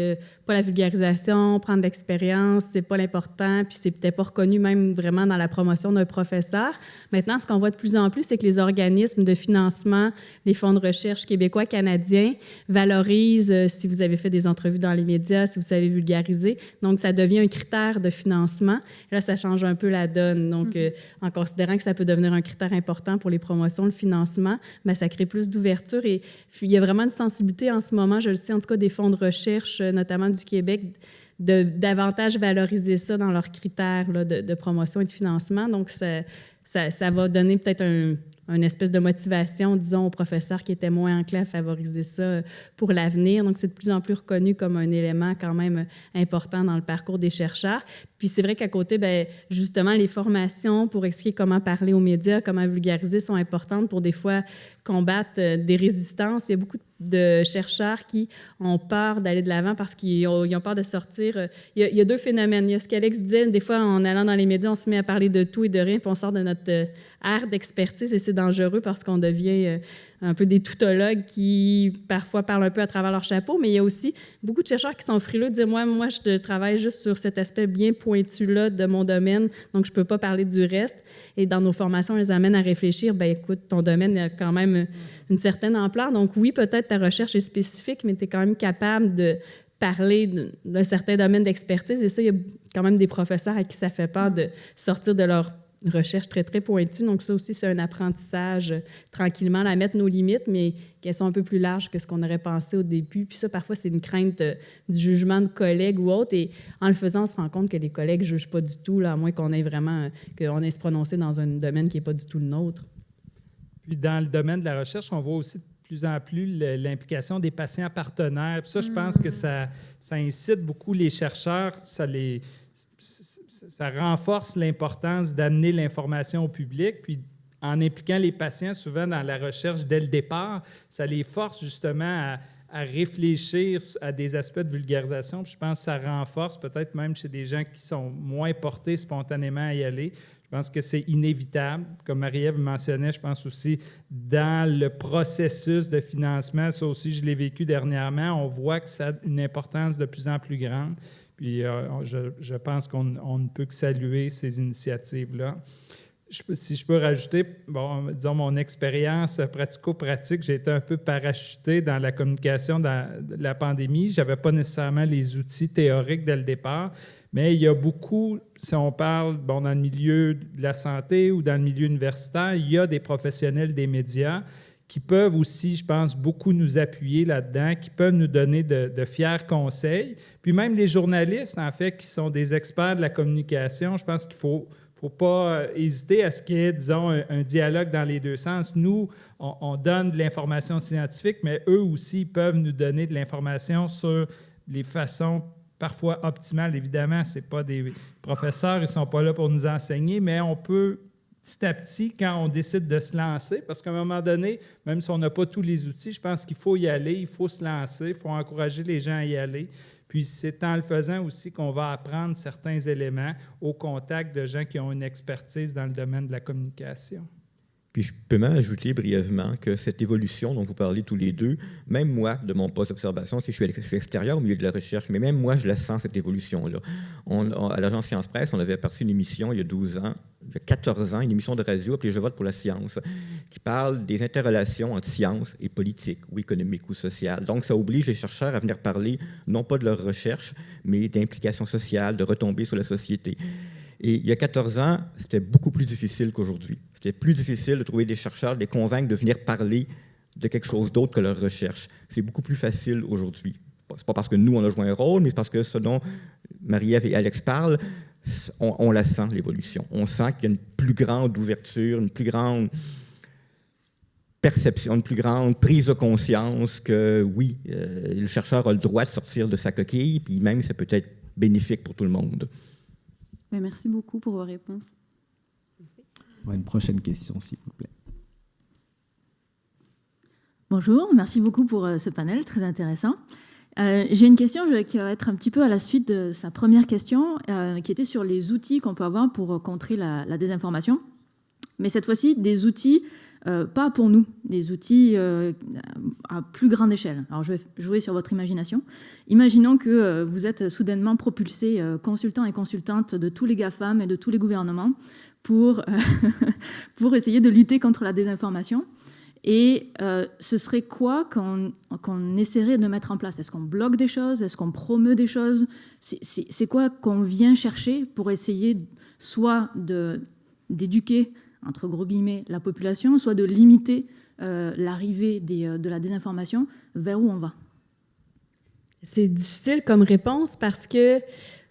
[SPEAKER 4] pas la vulgarisation, prendre de l'expérience, c'est pas l'important, puis c'est peut-être pas reconnu même vraiment dans la promotion d'un professeur. Maintenant, ce qu'on voit de plus en plus, c'est que les organismes de financement, les fonds de recherche québécois, canadiens, valorisent si vous avez fait des entrevues dans les médias, si vous savez vulgariser. Donc, ça devient un critère de financement. Et là, ça change un peu la donne. Donc, en considérant que ça peut devenir un critère important pour les promotions, le financement, bien, ça crée plus d'ouverture. Et il y a vraiment une sensibilité en ce moment, je le sais, en tout cas des fonds de recherche, notamment du Québec, de davantage valoriser ça dans leurs critères là, de promotion et de financement. Donc, ça va donner peut-être une espèce de motivation, disons, aux professeurs qui étaient moins enclins à favoriser ça pour l'avenir. Donc, c'est de plus en plus reconnu comme un élément quand même important dans le parcours des chercheurs. Puis, c'est vrai qu'à côté, bien, justement, les formations pour expliquer comment parler aux médias, comment vulgariser sont importantes pour des fois combattre des résistances. Il y a beaucoup de chercheurs qui ont peur d'aller de l'avant parce qu'ils ont peur de sortir. Il y a deux phénomènes. Il y a ce qu'Alex disait, des fois, en allant dans les médias, on se met à parler de tout et de rien, puis on sort de notre ère d'expertise et c'est dangereux parce qu'on devient un peu des tautologues qui, parfois, parlent un peu à travers leur chapeau, mais il y a aussi beaucoup de chercheurs qui sont frileux de dire « Moi, je travaille juste sur cet aspect bien pointu-là de mon domaine, donc je ne peux pas parler du reste. » Et dans nos formations, on les amène à réfléchir « Bien, écoute, ton domaine a quand même une certaine ampleur. Donc oui, peut-être ta recherche est spécifique, mais tu es quand même capable de parler d'un certain domaine d'expertise. » Et ça, il y a quand même des professeurs à qui ça fait peur de sortir de leur recherche très, très pointue. Donc ça aussi, c'est un apprentissage tranquillement, à mettre nos limites, mais qu'elles sont un peu plus larges que ce qu'on aurait pensé au début. Puis ça, parfois, c'est une crainte du jugement de collègues ou autres. Et en le faisant, on se rend compte que les collègues ne jugent pas du tout, là, à moins qu'on ait vraiment, qu'on ait se prononcer dans un domaine qui n'est pas du tout le nôtre.
[SPEAKER 5] Puis dans le domaine de la recherche, on voit aussi de plus en plus l'implication des patients partenaires. Puis ça, je pense que ça incite beaucoup les chercheurs, ça renforce l'importance d'amener l'information au public. Puis en impliquant les patients souvent dans la recherche dès le départ, ça les force justement à réfléchir à des aspects de vulgarisation. Puis je pense que ça renforce peut-être même chez des gens qui sont moins portés spontanément à y aller. Je pense que c'est inévitable. Comme Marie-Ève mentionnait, je pense aussi dans le processus de financement, ça aussi, je l'ai vécu dernièrement, on voit que ça a une importance de plus en plus grande. Puis je pense qu'on ne peut que saluer ces initiatives-là. Si je peux rajouter, disons, mon expérience pratico-pratique, j'ai été un peu parachuté dans la communication de la pandémie. Je n'avais pas nécessairement les outils théoriques dès le départ, mais il y a beaucoup, si on parle dans le milieu de la santé ou dans le milieu universitaire, il y a des professionnels des médias qui peuvent aussi, je pense, beaucoup nous appuyer là-dedans, qui peuvent nous donner de fiers conseils. Puis même les journalistes, en fait, qui sont des experts de la communication, je pense qu'il ne faut pas hésiter à ce qu'il y ait, disons, un dialogue dans les deux sens. Nous, on donne de l'information scientifique, mais eux aussi peuvent nous donner de l'information sur les façons parfois optimales. Évidemment, ce n'est pas des professeurs, ils ne sont pas là pour nous enseigner, mais on peut petit à petit, quand on décide de se lancer, parce qu'à un moment donné, même si on n'a pas tous les outils, je pense qu'il faut y aller, il faut se lancer, il faut encourager les gens à y aller. Puis c'est en le faisant aussi qu'on va apprendre certains éléments au contact de gens qui ont une expertise dans le domaine de la communication.
[SPEAKER 3] Puis je peux même ajouter brièvement que cette évolution dont vous parlez tous les deux, même moi, de mon poste d'observation, si je suis à l'extérieur au milieu de la recherche, mais même moi, je la sens, cette évolution-là. À l'agence Science Presse, on avait parti une émission il y a 12 ans, il y a 14 ans, une émission de radio appelée « Je vote pour la science », qui parle des interrelations entre science et politique, ou économique, ou sociale. Donc, ça oblige les chercheurs à venir parler, non pas de leur recherche, mais d'implications sociales, de retombées sur la société. Et il y a 14 ans, c'était beaucoup plus difficile qu'aujourd'hui. C'était plus difficile de trouver des chercheurs, de les convaincre de venir parler de quelque chose d'autre que leur recherche. C'est beaucoup plus facile aujourd'hui. C'est pas parce que nous, on a joué un rôle, mais c'est parce que ce dont Marie-Ève et Alex parlent, on la sent, l'évolution. On sent qu'il y a une plus grande ouverture, une plus grande perception, une plus grande prise de conscience que, oui, le chercheur a le droit de sortir de sa coquille, puis même, ça peut être bénéfique pour tout le monde.
[SPEAKER 6] Merci beaucoup pour vos réponses.
[SPEAKER 2] Une prochaine question, s'il vous plaît.
[SPEAKER 7] Bonjour, merci beaucoup pour ce panel très intéressant. J'ai une question qui va être un petit peu à la suite de sa première question, qui était sur les outils qu'on peut avoir pour contrer la désinformation. Mais cette fois-ci, des outils pas pour nous, des outils à plus grande échelle. Alors, je vais jouer sur votre imagination. Imaginons que vous êtes soudainement propulsés, consultants et consultantes de tous les GAFAM et de tous les gouvernements pour essayer de lutter contre la désinformation. Et ce serait quoi qu'on essaierait de mettre en place? Est-ce qu'on bloque des choses? Est-ce qu'on promeut des choses? C'est quoi qu'on vient chercher pour essayer soit d'éduquer, entre gros guillemets, la population, soit de limiter l'arrivée de la désinformation? Vers où on va?
[SPEAKER 4] C'est difficile comme réponse parce que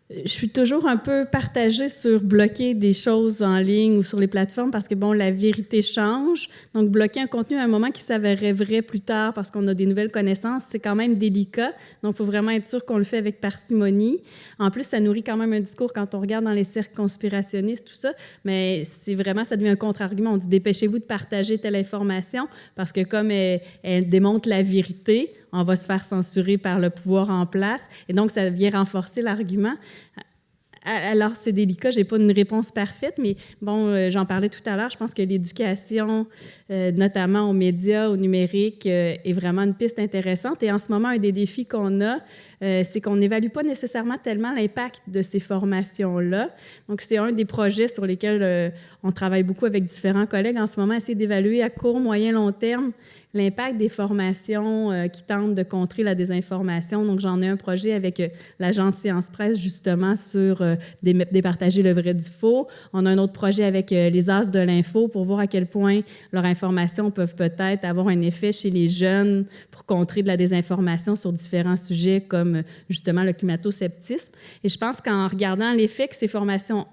[SPEAKER 4] je suis toujours un peu partagée sur bloquer des choses en ligne ou sur les plateformes parce que, bon, la vérité change. Donc, bloquer un contenu à un moment qui s'avérerait vrai plus tard parce qu'on a des nouvelles connaissances, c'est quand même délicat. Donc, il faut vraiment être sûr qu'on le fait avec parcimonie. En plus, ça nourrit quand même un discours quand on regarde dans les cercles conspirationnistes, tout ça. Mais c'est vraiment, ça devient un contre-argument. On dit, dépêchez-vous de partager telle information parce que comme elle démontre la vérité, on va se faire censurer par le pouvoir en place. Et donc, ça vient renforcer l'argument. Alors, c'est délicat, je n'ai pas une réponse parfaite, mais bon, j'en parlais tout à l'heure, je pense que l'éducation, notamment aux médias, au numérique, est vraiment une piste intéressante. Et en ce moment, un des défis qu'on a, c'est qu'on n'évalue pas nécessairement tellement l'impact de ces formations-là. Donc, c'est un des projets sur lesquels on travaille beaucoup avec différents collègues en ce moment, essayer d'évaluer à court, moyen, long terme l'impact des formations qui tentent de contrer la désinformation. Donc, j'en ai un projet avec l'agence Science Presse, justement, sur départager le vrai du faux. On a un autre projet avec les As de l'info pour voir à quel point leurs informations peuvent peut-être avoir un effet chez les jeunes pour contrer de la désinformation sur différents sujets comme, justement, le climato-sceptisme. Et je pense qu'en regardant l'effet que ces formations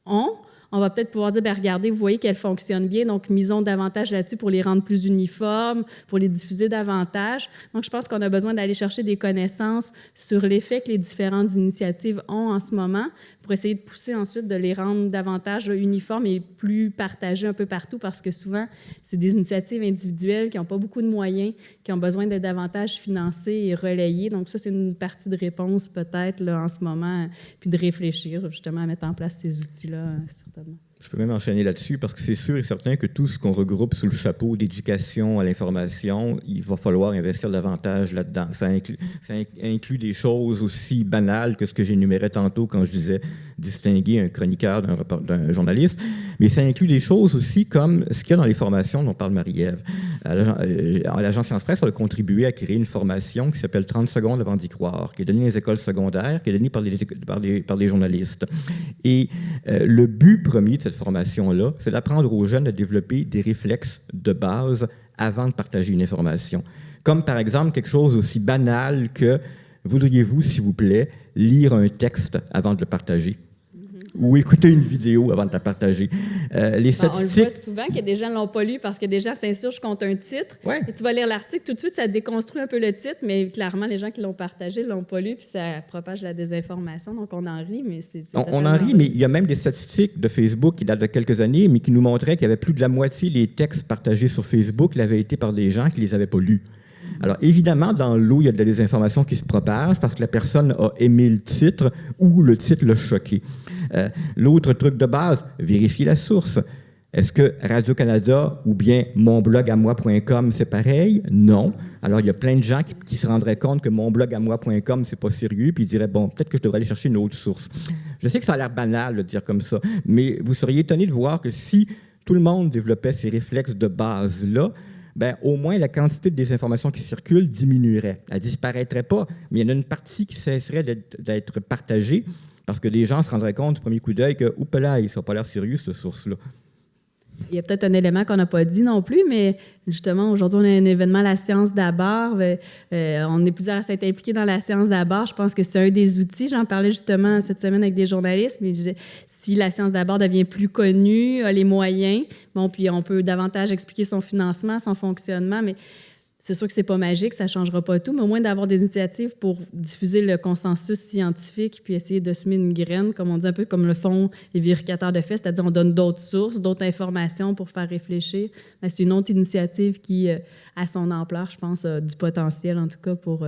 [SPEAKER 4] ont, on va peut-être pouvoir dire, bien, regardez, vous voyez qu'elles fonctionnent bien, donc misons davantage là-dessus pour les rendre plus uniformes, pour les diffuser davantage. Donc, je pense qu'on a besoin d'aller chercher des connaissances sur l'effet que les différentes initiatives ont en ce moment pour essayer de pousser ensuite de les rendre davantage uniformes et plus partagées un peu partout parce que souvent, c'est des initiatives individuelles qui n'ont pas beaucoup de moyens, qui ont besoin d'être davantage financées et relayées. Donc, ça, c'est une partie de réponse peut-être là, en ce moment, puis de réfléchir justement à mettre en place ces outils-là, certainement.
[SPEAKER 3] Je peux même enchaîner là-dessus parce que c'est sûr et certain que tout ce qu'on regroupe sous le chapeau d'éducation à l'information, il va falloir investir davantage là-dedans. Ça inclut des choses aussi banales que ce que j'énumérais tantôt quand je disais distinguer un chroniqueur d'un journaliste, mais ça inclut des choses aussi comme ce qu'il y a dans les formations dont parle Marie-Ève. L'agence Science Presse a contribué à créer une formation qui s'appelle 30 secondes avant d'y croire, qui est donnée dans les écoles secondaires, qui est donnée par des journalistes. Et le but premier de cette formation-là, c'est d'apprendre aux jeunes à développer des réflexes de base avant de partager une information. Comme par exemple quelque chose aussi banal que voudriez-vous, s'il vous plaît, lire un texte avant de le partager? Ou écouter une vidéo avant de la partager. Les statistiques...
[SPEAKER 4] On le voit souvent que des gens ne l'ont pas lu parce que des gens s'insurgent contre un titre.
[SPEAKER 3] Ouais.
[SPEAKER 4] Et tu vas lire l'article, tout de suite, ça déconstruit un peu le titre, mais clairement, les gens qui l'ont partagé ne l'ont pas lu, puis ça propage la désinformation. Donc, on en rit, mais c'est
[SPEAKER 3] on en rit, mais il y a même des statistiques de Facebook qui datent de quelques années, mais qui nous montraient qu'il y avait plus de la moitié des textes partagés sur Facebook l'avaient été par des gens qui ne les avaient pas lus. Alors, évidemment, dans l'eau, il y a de la désinformation qui se propage parce que la personne a aimé le titre ou le titre l'a choqué. L'autre truc de base, vérifier la source. Est-ce que Radio-Canada ou bien monblogamoi.com, c'est pareil? Non. Alors, il y a plein de gens qui se rendraient compte que monblogamoi.com, c'est pas sérieux, puis ils diraient, bon, peut-être que je devrais aller chercher une autre source. Je sais que ça a l'air banal de dire comme ça, mais vous seriez étonné de voir que si tout le monde développait ces réflexes de base-là, ben, au moins la quantité de désinformation qui circule diminuerait. Elle ne disparaîtrait pas, mais il y en a une partie qui cesserait d'être partagée parce que les gens se rendraient compte du premier coup d'œil que, oups là, ça n'a pas l'air sérieux, cette source-là.
[SPEAKER 4] Il y a peut-être un élément qu'on n'a pas dit non plus, mais justement, aujourd'hui, on a un événement, la séance d'abord. On est plusieurs à s'être impliqués dans la séance d'abord. Je pense que c'est un des outils. J'en parlais justement cette semaine avec des journalistes, mais je disais, si la séance d'abord devient plus connue, a les moyens, bon, puis on peut davantage expliquer son financement, son fonctionnement, mais c'est sûr que c'est pas magique, ça changera pas tout, mais au moins d'avoir des initiatives pour diffuser le consensus scientifique puis essayer de semer une graine, comme on dit, un peu comme le font les vérificateurs de faits, c'est-à-dire on donne d'autres sources, d'autres informations pour faire réfléchir. Mais c'est une autre initiative qui, à son ampleur, je pense, a du potentiel, en tout cas, pour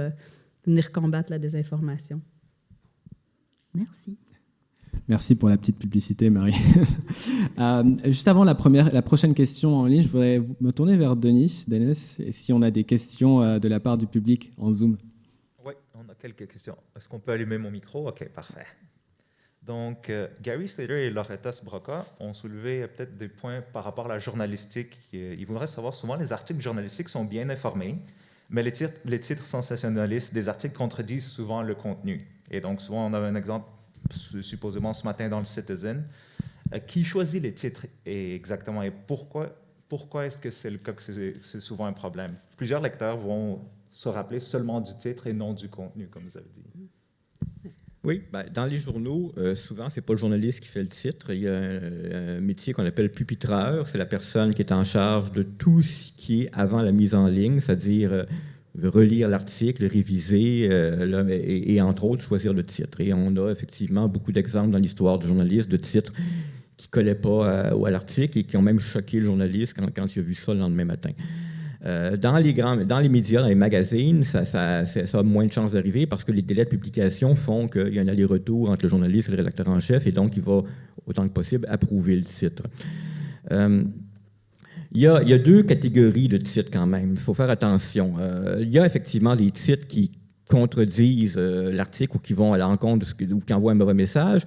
[SPEAKER 4] venir combattre la désinformation.
[SPEAKER 7] Merci.
[SPEAKER 2] Merci pour la petite publicité, Marie. Juste avant la prochaine question en ligne, je voudrais me tourner vers Denis, et si on a des questions de la part du public en Zoom.
[SPEAKER 8] Oui, on a quelques questions. Est-ce qu'on peut allumer mon micro? OK, parfait. Donc, Gary Slater et Loretta Sbrocca ont soulevé peut-être des points par rapport à la journalistique. Ils voudraient savoir, souvent, les articles journalistiques sont bien informés, mais les titres sensationnalistes des articles contredisent souvent le contenu. Et donc, souvent, on a un exemple supposément ce matin dans le Citizen. Qui choisit les titres exactement et pourquoi est-ce que c'est le cas que c'est souvent un problème? Plusieurs lecteurs vont se rappeler seulement du titre et non du contenu, comme vous avez dit.
[SPEAKER 3] Oui, ben, dans les journaux, souvent, ce n'est pas le journaliste qui fait le titre. Il y a un métier qu'on appelle pupitreur. C'est la personne qui est en charge de tout ce qui est avant la mise en ligne, c'est-à-dire relire l'article, réviser et entre autres, choisir le titre. Et on a effectivement beaucoup d'exemples dans l'histoire du journaliste de titres qui ne collaient pas à l'article et qui ont même choqué le journaliste quand il a vu ça le lendemain matin. Dans les médias, dans les magazines, ça a moins de chances d'arriver parce que les délais de publication font qu'il y a un aller-retour entre le journaliste et le rédacteur en chef et donc il va, autant que possible, approuver le titre. Il y a deux catégories de titres quand même. Il faut faire attention. Il y a effectivement des titres qui contredisent l'article ou qui vont à l'encontre ou qui envoient un mauvais message.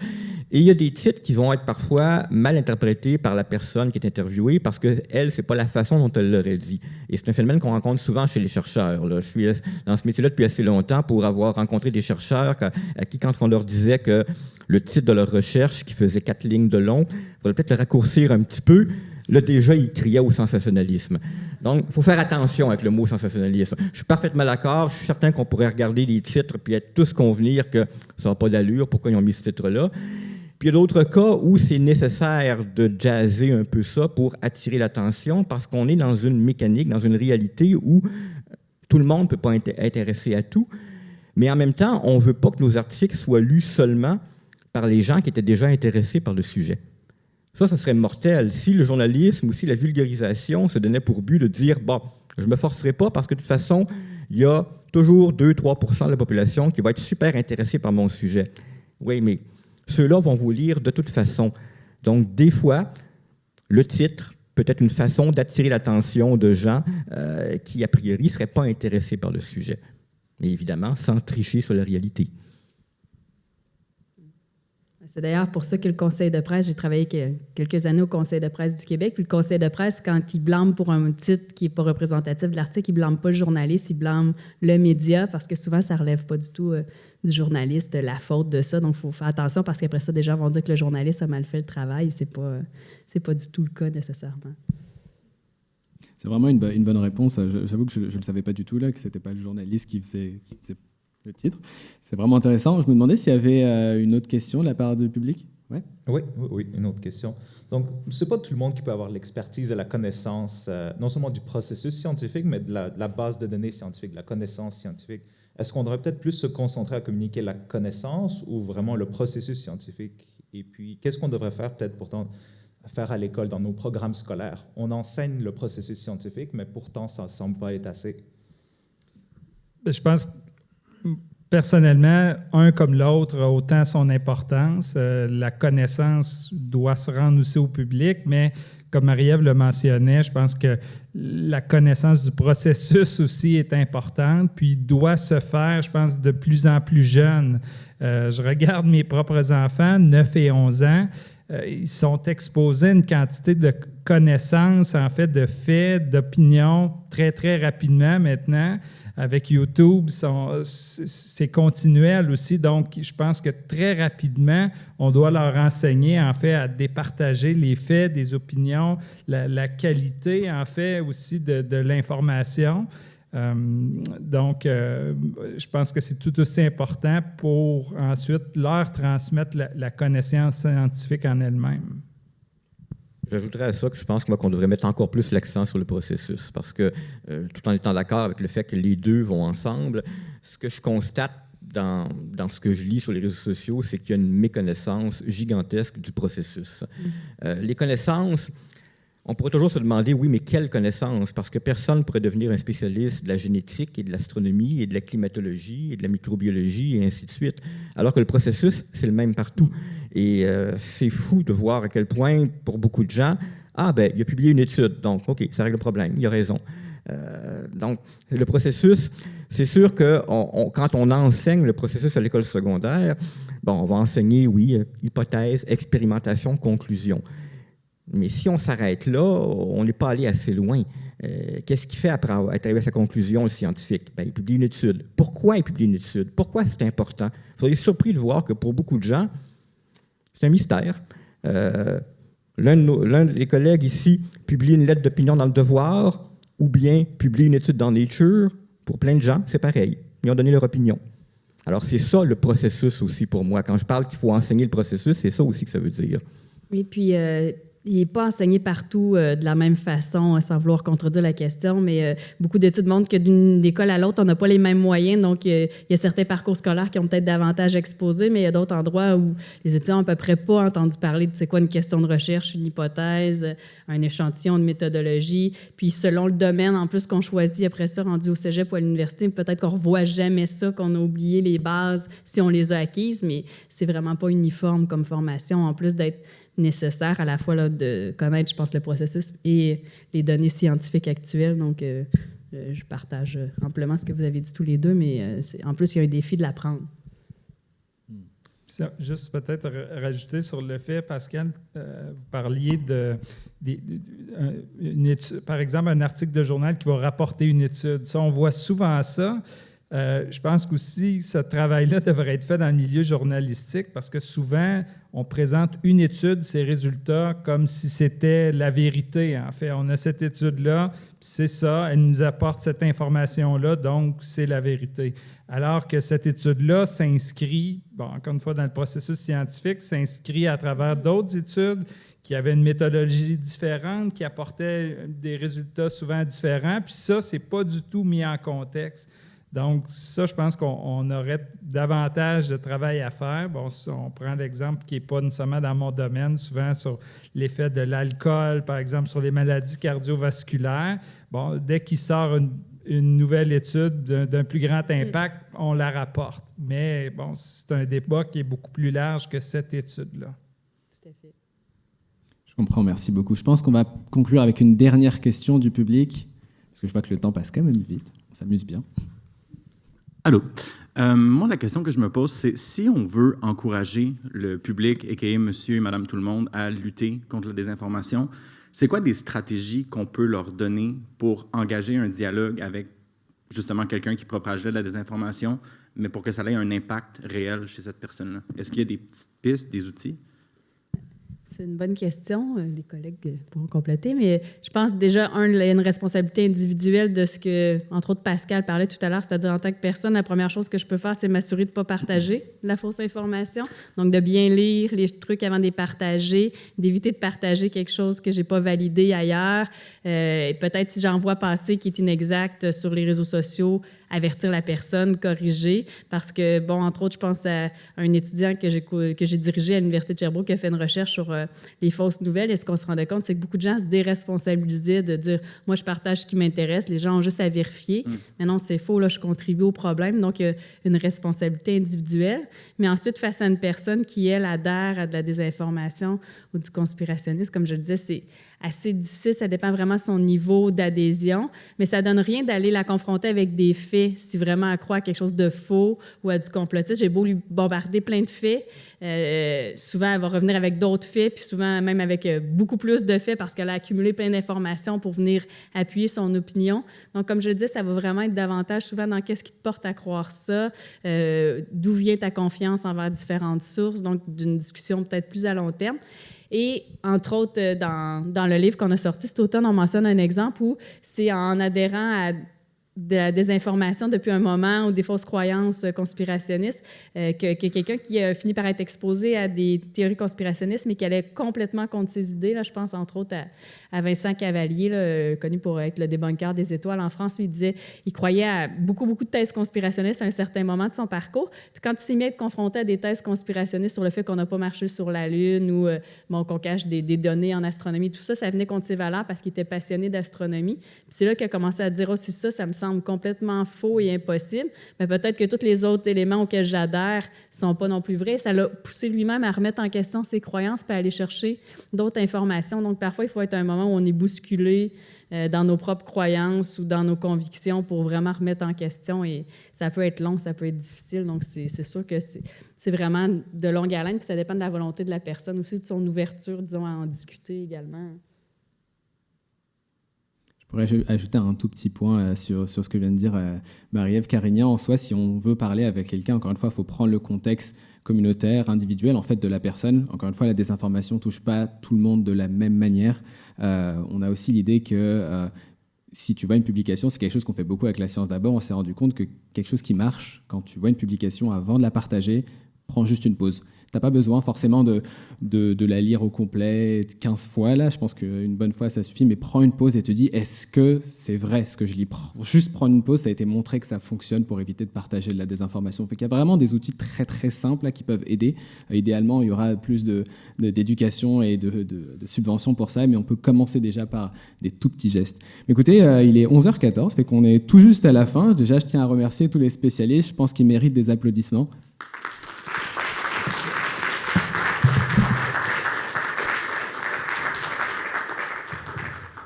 [SPEAKER 3] Et il y a des titres qui vont être parfois mal interprétés par la personne qui est interviewée parce qu'elle, c'est pas la façon dont elle l'aurait dit. Et c'est un phénomène qu'on rencontre souvent chez les chercheurs. Là. Je suis dans ce métier-là depuis assez longtemps pour avoir rencontré des chercheurs à qui, quand on leur disait que le titre de leur recherche, qui faisait 4 lignes de long, il faudrait peut-être le raccourcir un petit peu. Là, déjà, il criait au sensationnalisme. Donc, il faut faire attention avec le mot sensationnalisme. Je suis parfaitement d'accord. Je suis certain qu'on pourrait regarder les titres puis être tous convenir que ça n'a pas d'allure, pourquoi ils ont mis ce titre-là. Puis il y a d'autres cas où c'est nécessaire de jazzer un peu ça pour attirer l'attention parce qu'on est dans une mécanique, dans une réalité où tout le monde ne peut pas être intéressé à tout. Mais en même temps, on ne veut pas que nos articles soient lus seulement par les gens qui étaient déjà intéressés par le sujet. Ça serait mortel. Si le journalisme ou si la vulgarisation se donnait pour but de dire « bon, je ne me forcerai pas parce que de toute façon, il y a toujours 2-3% de la population qui va être super intéressée par mon sujet. » Oui, mais ceux-là vont vous lire de toute façon. Donc, des fois, le titre peut être une façon d'attirer l'attention de gens qui, a priori, ne seraient pas intéressés par le sujet. Mais évidemment, sans tricher sur la réalité.
[SPEAKER 4] C'est d'ailleurs pour ça que le Conseil de presse, j'ai travaillé quelques années au Conseil de presse du Québec, puis le Conseil de presse, quand il blâme pour un titre qui n'est pas représentatif de l'article, il ne blâme pas le journaliste, il blâme le média, parce que souvent, ça ne relève pas du tout du journaliste, la faute de ça. Donc, il faut faire attention, parce qu'après ça, des gens vont dire que le journaliste a mal fait le travail. Ce n'est pas du tout le cas, nécessairement.
[SPEAKER 2] C'est vraiment une bonne réponse. J'avoue que je ne le savais pas du tout, là, que ce n'était pas le journaliste qui faisait le titre. C'est vraiment intéressant. Je me demandais s'il y avait une autre question de la part du public. Ouais.
[SPEAKER 8] Oui, une autre question. Donc, ce n'est pas tout le monde qui peut avoir l'expertise et la connaissance, non seulement du processus scientifique, mais de la base de données scientifique, de la connaissance scientifique. Est-ce qu'on devrait peut-être plus se concentrer à communiquer la connaissance ou vraiment le processus scientifique? Et puis, qu'est-ce qu'on devrait faire peut-être pourtant faire à l'école dans nos programmes scolaires? On enseigne le processus scientifique, mais pourtant, ça ne semble pas être assez.
[SPEAKER 5] Je pense, personnellement, un comme l'autre a autant son importance. La connaissance doit se rendre aussi au public, mais comme Marie-Ève le mentionnait, je pense que la connaissance du processus aussi est importante, puis doit se faire, je pense, de plus en plus jeune. Je regarde mes propres enfants, 9 et 11 ans, ils sont exposés à une quantité de connaissances, en fait, de faits, d'opinions très, très rapidement maintenant. Avec YouTube, c'est continuel aussi. Donc, je pense que très rapidement, on doit leur enseigner, en fait, à départager les faits, des opinions, la qualité, en fait, aussi de l'information. Donc, je pense que c'est tout aussi important pour ensuite leur transmettre la connaissance scientifique en elle-même.
[SPEAKER 3] J'ajouterais à ça que je pense qu'on devrait mettre encore plus l'accent sur le processus parce que, tout en étant d'accord avec le fait que les deux vont ensemble, ce que je constate dans ce que je lis sur les réseaux sociaux, c'est qu'il y a une méconnaissance gigantesque du processus. Les connaissances, on pourrait toujours se demander, oui, mais quelles connaissances? Parce que personne ne pourrait devenir un spécialiste de la génétique et de l'astronomie et de la climatologie et de la microbiologie et ainsi de suite. Alors que le processus, c'est le même partout. Et c'est fou de voir à quel point, pour beaucoup de gens, il a publié une étude, donc, OK, ça règle le problème, il a raison. Donc, le processus, c'est sûr que quand on enseigne le processus à l'école secondaire, on va enseigner, oui, hypothèse, expérimentation, conclusion. Mais si on s'arrête là, on n'est pas allé assez loin. Qu'est-ce qu'il fait après être arrivé à sa conclusion, le scientifique? Il publie une étude. Pourquoi il publie une étude? Pourquoi c'est important? Vous seriez surpris de voir que pour beaucoup de gens, c'est un mystère. L'un des collègues ici publie une lettre d'opinion dans Le Devoir ou bien publie une étude dans Nature. Pour plein de gens, c'est pareil. Ils ont donné leur opinion. Alors, c'est ça le processus aussi pour moi. Quand je parle qu'il faut enseigner le processus, c'est ça aussi que ça veut dire.
[SPEAKER 4] Oui, puis il n'est pas enseigné partout de la même façon, sans vouloir contredire la question, mais beaucoup d'études montrent que d'une école à l'autre, on n'a pas les mêmes moyens. Donc, il y a certains parcours scolaires qui ont peut-être davantage exposé, mais il y a d'autres endroits où les étudiants n'ont à peu près pas entendu parler de c'est quoi une question de recherche, une hypothèse, un échantillon de méthodologie. Puis, selon le domaine, en plus, qu'on choisit après ça, rendu au cégep ou à l'université, peut-être qu'on ne revoit jamais ça, qu'on a oublié les bases si on les a acquises, mais c'est vraiment pas uniforme comme formation, en plus d'être nécessaire à la fois là, de connaître, je pense, le processus et les données scientifiques actuelles. Donc, je partage amplement ce que vous avez dit tous les deux, mais en plus, il y a un défi de l'apprendre.
[SPEAKER 5] Juste peut-être rajouter sur le fait, Pascal, vous parliez une étude, par exemple, un article de journal qui va rapporter une étude. Ça, on voit souvent ça. Je pense qu'aussi, ce travail-là devrait être fait dans le milieu journalistique parce que souvent, on présente une étude, ses résultats, comme si c'était la vérité. En fait, on a cette étude-là, puis c'est ça, elle nous apporte cette information-là, donc c'est la vérité. Alors que cette étude-là s'inscrit, encore une fois, dans le processus scientifique, s'inscrit à travers d'autres études qui avaient une méthodologie différente, qui apportaient des résultats souvent différents, puis ça, c'est pas du tout mis en contexte. Donc, ça, je pense qu'on aurait davantage de travail à faire. Bon, on prend l'exemple qui n'est pas nécessairement dans mon domaine, souvent sur l'effet de l'alcool, par exemple, sur les maladies cardiovasculaires. Bon, dès qu'il sort une nouvelle étude d'un plus grand impact, on la rapporte. Mais bon, c'est un débat qui est beaucoup plus large que cette étude-là.
[SPEAKER 4] Tout à fait.
[SPEAKER 2] Je comprends, merci beaucoup. Je pense qu'on va conclure avec une dernière question du public, parce que je vois que le temps passe quand même vite. On s'amuse bien.
[SPEAKER 9] Allô. Moi, la question que je me pose, c'est si on veut encourager le public, a.k.a. monsieur et madame tout le monde, à lutter contre la désinformation, c'est quoi des stratégies qu'on peut leur donner pour engager un dialogue avec justement quelqu'un qui propagerait la désinformation, mais pour que ça ait un impact réel chez cette personne-là? Est-ce qu'il y a des petites pistes, des outils?
[SPEAKER 4] C'est une bonne question. Les collègues pourront compléter, mais je pense déjà, il y a une responsabilité individuelle de ce que, entre autres, Pascal parlait tout à l'heure, c'est-à-dire en tant que personne, la première chose que je peux faire, c'est m'assurer de ne pas partager la fausse information. Donc, de bien lire les trucs avant de les partager, d'éviter de partager quelque chose que je n'ai pas validé ailleurs. Et peut-être si j'en vois passer qui est inexact sur les réseaux sociaux, avertir la personne, corriger, parce que, bon, entre autres, je pense à un étudiant que j'ai dirigé à l'Université de Sherbrooke qui a fait une recherche sur les fausses nouvelles, et ce qu'on se rendait compte, c'est que beaucoup de gens se déresponsabilisaient de dire « moi, je partage ce qui m'intéresse », les gens ont juste à vérifier. Mais non, c'est faux, là, je contribue au problème, donc il y a une responsabilité individuelle. Mais ensuite, face à une personne qui, elle, adhère à de la désinformation ou du conspirationnisme, comme je le disais, c'est assez difficile, ça dépend vraiment de son niveau d'adhésion, mais ça donne rien d'aller la confronter avec des faits si vraiment elle croit à quelque chose de faux ou à du complotisme. J'ai beau lui bombarder plein de faits, souvent elle va revenir avec d'autres faits, puis souvent même avec beaucoup plus de faits parce qu'elle a accumulé plein d'informations pour venir appuyer son opinion. Donc, comme je le dis, ça va vraiment être davantage souvent dans qu'est-ce qui te porte à croire ça, d'où vient ta confiance envers différentes sources, donc d'une discussion peut-être plus à long terme. Et, entre autres, dans le livre qu'on a sorti cet automne, on mentionne un exemple où c'est en adhérant à de la désinformation depuis un moment ou des fausses croyances conspirationnistes que quelqu'un qui a fini par être exposé à des théories conspirationnistes mais qui allait complètement contre ses idées. Là, je pense entre autres à Vincent Cavalier, là, connu pour être le débunker des étoiles en France. Lui, il disait qu'il croyait à beaucoup de thèses conspirationnistes à un certain moment de son parcours. Puis quand il s'est mis à être confronté à des thèses conspirationnistes sur le fait qu'on n'a pas marché sur la Lune ou bon, qu'on cache des données en astronomie, tout ça, ça venait contre ses valeurs parce qu'il était passionné d'astronomie. Puis c'est là qu'il a commencé à dire « oh, c'est ça, ça me semble complètement faux et impossible, mais peut-être que tous les autres éléments auxquels j'adhère ne sont pas non plus vrais. » Ça l'a poussé lui-même à remettre en question ses croyances puis à aller chercher d'autres informations. Donc, parfois, il faut être à un moment où on est bousculé dans nos propres croyances ou dans nos convictions pour vraiment remettre en question. Et ça peut être long, ça peut être difficile. Donc, c'est sûr que c'est vraiment de longue haleine, puis ça dépend de la volonté de la personne, aussi de son ouverture, disons, à en discuter également.
[SPEAKER 2] Je pourrais ajouter un tout petit point sur ce que vient de dire Marie-Ève Carignan. En soi, si on veut parler avec quelqu'un, encore une fois, il faut prendre le contexte communautaire, individuel, en fait, de la personne. Encore une fois, la désinformation ne touche pas tout le monde de la même manière. On a aussi l'idée que si tu vois une publication, c'est quelque chose qu'on fait beaucoup avec la science d'abord. On s'est rendu compte que quelque chose qui marche, quand tu vois une publication, avant de la partager, prends juste une pause. Tu n'as pas besoin forcément de la lire au complet 15 fois. Là, je pense qu'une bonne fois, ça suffit. Mais prends une pause et te dis, est-ce que c'est vrai ce que je lis? Juste prendre une pause, ça a été montré que ça fonctionne pour éviter de partager de la désinformation. Il y a vraiment des outils très, très simples là, qui peuvent aider. Idéalement, il y aura plus d'éducation et de subventions pour ça, mais on peut commencer déjà par des tout petits gestes. Mais écoutez, il est 11h14, fait qu'on est tout juste à la fin. Déjà, je tiens à remercier tous les spécialistes. Je pense qu'ils méritent des applaudissements.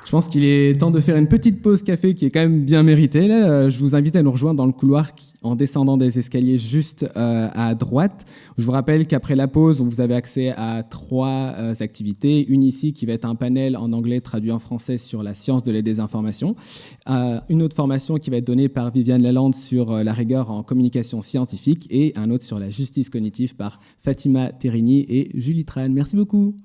[SPEAKER 2] Je pense qu'il est temps de faire une petite pause café qui est quand même bien méritée. Là, je vous invite à nous rejoindre dans le couloir en descendant des escaliers juste à droite. Je vous rappelle qu'après la pause, vous avez accès à 3 activités. Une ici qui va être un panel en anglais traduit en français sur la science de la désinformation. Une autre formation qui va être donnée par Viviane Lalande sur la rigueur en communication scientifique et un autre sur la justice cognitive par Fatima Terini et Julie Tran. Merci beaucoup.